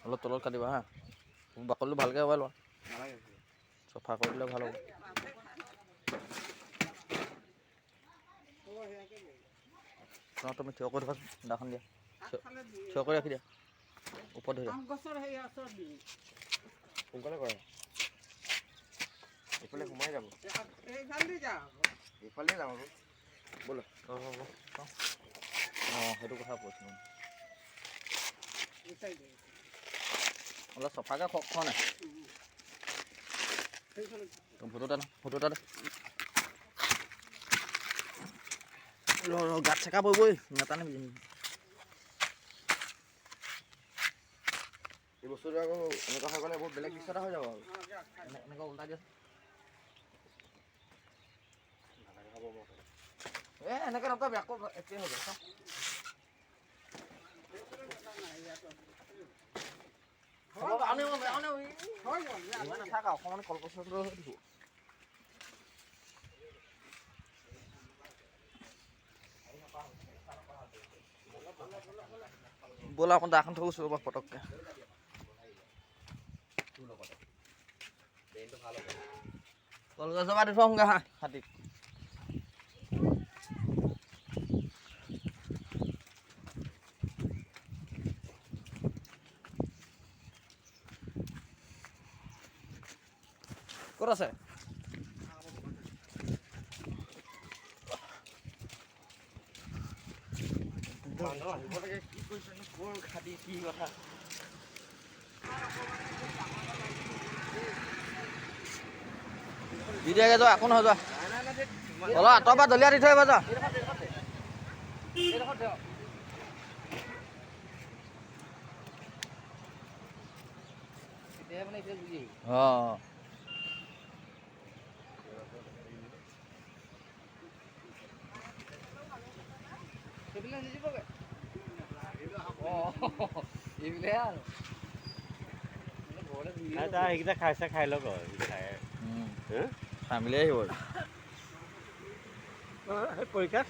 অলপ তলত কাটিবা হা বাকলিটো ভালকৈ এবাৰ লোৱা চফা কৰি দিলে ভাল হ'ব তুমি থিয় কৰি থবা দাখন দিয়া থিয় কৰি ৰাখি দিয়া ওপৰত ধৰি সোনকালে কৰা এইফালে সোমাই যাব এইফালে যাম আকৌ ব'লা অঁ সেইটো কথা কৈছোঁ অলপ চফাকৈ খোৱা নাই ফটো এটা গাত চেকা পৰিবই নাটানে এই বস্তুটো আকৌ এনেকুৱা হৈ গ'লে বহুত বেলেগ দৃশ্য এটা হৈ যাব আৰু এনেকুৱা উল্টাই দিয়া এনেকৈ নকবি আকৌ একেই হৈ যায় নাথাকা অকণমান কলপচৰ দিব ব'লা অকণ দাখন থৈছোঁ ৰ'বা পটককৈ কলগছৰ পৰা দি থওঁগৈ হা হাতীত ক'ত আছে কি কৈছে ক'ৰ খাতি কি কথা দি দিয়াকৈ যোৱা একো নহয় যোৱা অলপ আঁতৰ পৰা দলিয়া দি থৈ আহিবা যোৱা অঁ সেইকেইটা খাইছে খাই লওক ফেমিলি আহিব পৰীক্ষাত